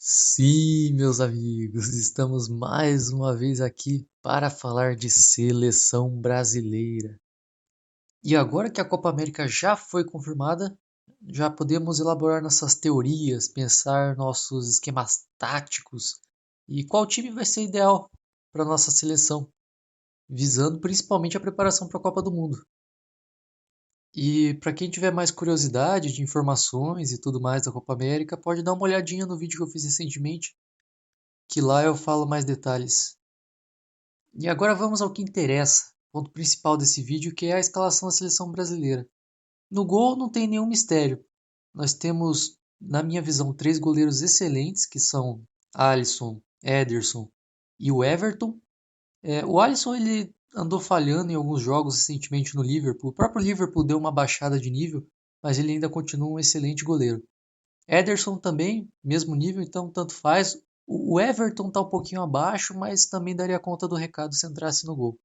Sim, meus amigos, estamos mais uma vez aqui para falar de seleção brasileira. E agora que a Copa América já foi confirmada, já podemos elaborar nossas teorias, pensar nossos esquemas táticos e qual time vai ser ideal para nossa seleção, visando principalmente a preparação para a Copa do Mundo. E para quem tiver mais curiosidade de informações e tudo mais da Copa América, pode dar uma olhadinha no vídeo que eu fiz recentemente, que lá eu falo mais detalhes. E agora vamos ao que interessa, ponto principal desse vídeo, que é a escalação da seleção brasileira. No gol não tem nenhum mistério. Nós temos, na minha visão, três goleiros excelentes, que são Alisson, Ederson e o Everton. O Alisson ele andou falhando em alguns jogos recentemente no Liverpool. O próprio Liverpool deu uma baixada de nível, mas ele ainda continua um excelente goleiro. Ederson também, mesmo nível, então tanto faz. O Everton está um pouquinho abaixo, mas também daria conta do recado se entrasse no gol.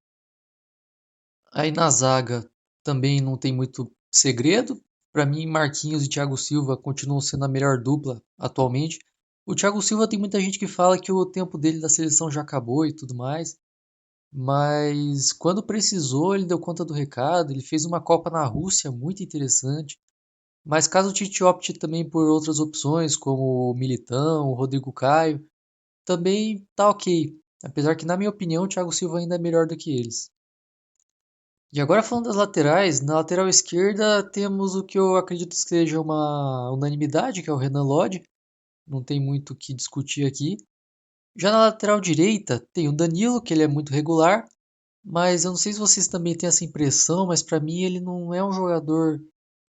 Aí na zaga também não tem muito segredo. Para mim, Marquinhos e Thiago Silva continuam sendo a melhor dupla atualmente. O Thiago Silva tem muita gente que fala que o tempo dele da seleção já acabou e tudo mais, mas quando precisou, ele deu conta do recado. Ele fez uma Copa na Rússia muito interessante. Mas caso o Tite opte também por outras opções, como o Militão, o Rodrigo Caio, também tá ok. Apesar que, na minha opinião, o Thiago Silva ainda é melhor do que eles. E agora falando das laterais, na lateral esquerda temos o que eu acredito que seja uma unanimidade, que é o Renan Lodge. Não tem muito o que discutir aqui. Já na lateral direita tem o Danilo, que ele é muito regular, mas eu não sei se vocês também têm essa impressão, mas para mim ele não é um jogador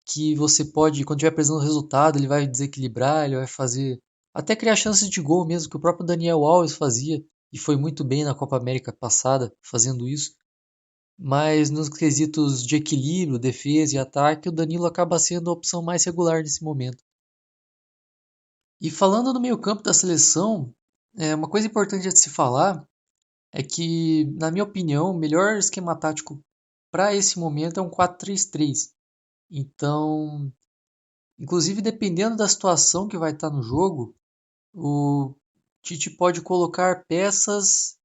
que você pode, quando estiver apresentando o resultado, ele vai desequilibrar, ele vai fazer até criar chances de gol mesmo, que o próprio Daniel Alves fazia e foi muito bem na Copa América passada fazendo isso. Mas nos quesitos de equilíbrio, defesa e ataque, o Danilo acaba sendo a opção mais regular nesse momento. E falando no meio-campo da seleção, uma coisa importante de se falar é que, na minha opinião, o melhor esquema tático para esse momento é um 4-3-3. Então, inclusive, dependendo da situação que vai estar no jogo, o Tite pode colocar peças,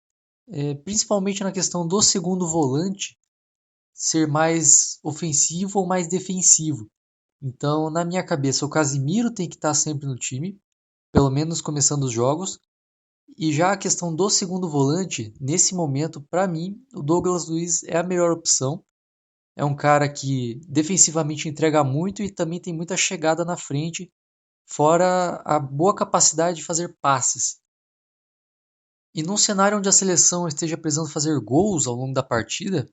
principalmente na questão do segundo volante, ser mais ofensivo ou mais defensivo. Então, na minha cabeça, o Casimiro tem que estar sempre no time, pelo menos começando os jogos. E já a questão do segundo volante, nesse momento, para mim, o Douglas Luiz é a melhor opção. É um cara que defensivamente entrega muito e também tem muita chegada na frente, fora a boa capacidade de fazer passes. E num cenário onde a seleção esteja precisando fazer gols ao longo da partida,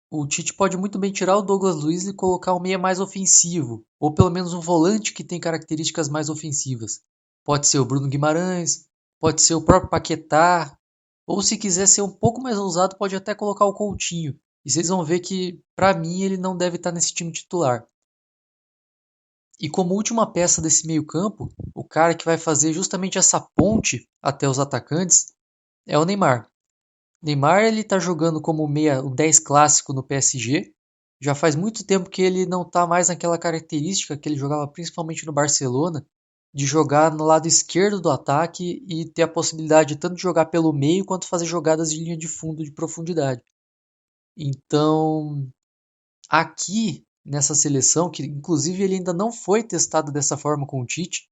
o Tite pode muito bem tirar o Douglas Luiz e colocar um meia mais ofensivo, ou pelo menos um volante que tem características mais ofensivas. Pode ser o Bruno Guimarães, pode ser o próprio Paquetá, ou se quiser ser um pouco mais ousado, pode até colocar o Coutinho. E vocês vão ver que, para mim, ele não deve estar nesse time titular. E como última peça desse meio-campo, o cara que vai fazer justamente essa ponte até os atacantes é o Neymar. Neymar ele tá jogando como meia, o 10 clássico no PSG. Já faz muito tempo que ele não tá mais naquela característica que ele jogava principalmente no Barcelona, de jogar no lado esquerdo do ataque e ter a possibilidade tanto de jogar pelo meio quanto fazer jogadas de linha de fundo de profundidade. Então, aqui nessa seleção, que inclusive ele ainda não foi testado dessa forma com o Tite,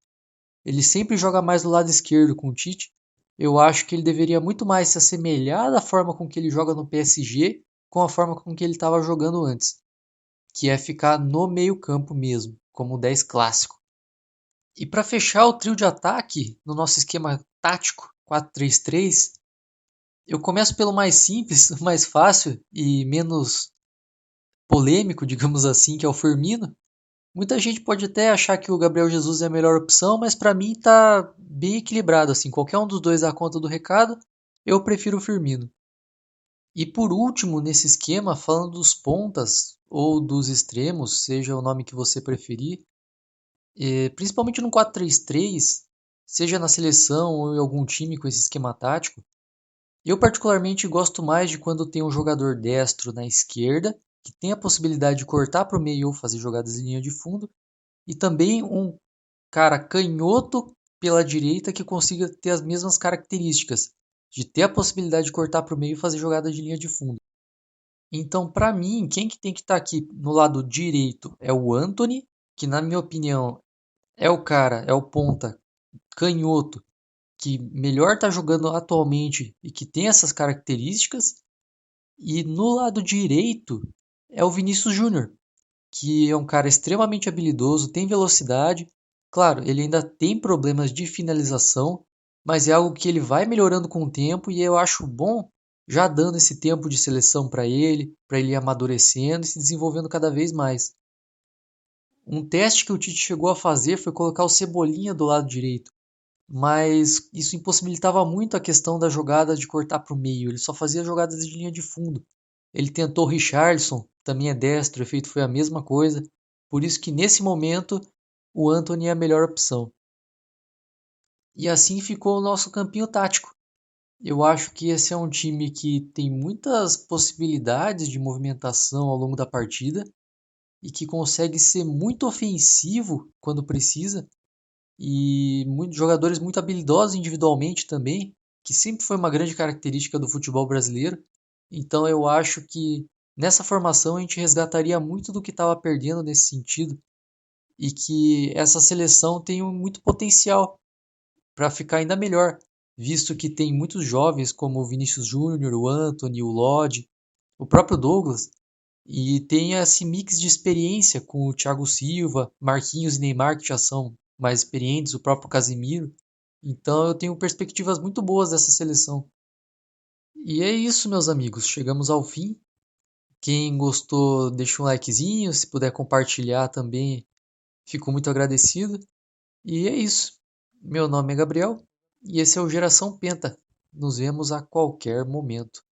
ele sempre joga mais do lado esquerdo com o Tite. Eu acho que ele deveria muito mais se assemelhar da forma com que ele joga no PSG com a forma com que ele estava jogando antes, que é ficar no meio-campo mesmo, como o 10 clássico. E para fechar o trio de ataque no nosso esquema tático 4-3-3, eu começo pelo mais simples, mais fácil e menos polêmico, digamos assim, que é o Firmino. Muita gente pode até achar que o Gabriel Jesus é a melhor opção, mas para mim tá bem equilibrado assim. Qualquer um dos dois dá conta do recado. Eu prefiro o Firmino. E por último, nesse esquema, falando dos pontas ou dos extremos, seja o nome que você preferir, principalmente no 4-3-3, seja na seleção ou em algum time com esse esquema tático, eu particularmente gosto mais de quando tem um jogador destro na esquerda, que tem a possibilidade de cortar para o meio ou fazer jogadas em linha de fundo, e também um cara canhoto pela direita que consiga ter as mesmas características, de ter a possibilidade de cortar para o meio e fazer jogada de linha de fundo. Então, para mim, quem que tem que estar aqui no lado direito é o Antony, que na minha opinião é o cara, é o ponta canhoto que melhor está jogando atualmente e que tem essas características. E no lado direito é o Vinícius Júnior, que é um cara extremamente habilidoso, tem velocidade. Claro, ele ainda tem problemas de finalização, mas é algo que ele vai melhorando com o tempo e eu acho bom já dando esse tempo de seleção para ele ir amadurecendo e se desenvolvendo cada vez mais. Um teste que o Tite chegou a fazer foi colocar o Cebolinha do lado direito, mas isso impossibilitava muito a questão da jogada de cortar para o meio, ele só fazia jogadas de linha de fundo. Ele tentou o Richarlison, também é destro, o efeito foi a mesma coisa, por isso que nesse momento o Antony é a melhor opção. E assim ficou o nosso campinho tático. Eu acho que esse é um time que tem muitas possibilidades de movimentação ao longo da partida e que consegue ser muito ofensivo quando precisa e muitos jogadores muito habilidosos individualmente também, que sempre foi uma grande característica do futebol brasileiro. Então eu acho que nessa formação a gente resgataria muito do que estava perdendo nesse sentido e que essa seleção tem muito potencial para ficar ainda melhor, visto que tem muitos jovens como o Vinícius Júnior, o Antony, o Lodge, o próprio Douglas, e tem esse mix de experiência com o Thiago Silva, Marquinhos e Neymar, que já são mais experientes, o próprio Casemiro. Então eu tenho perspectivas muito boas dessa seleção. E é isso, meus amigos. Chegamos ao fim. Quem gostou, deixa um likezinho. Se puder compartilhar também, fico muito agradecido. E é isso. Meu nome é Gabriel e esse é o Geração Penta. Nos vemos a qualquer momento.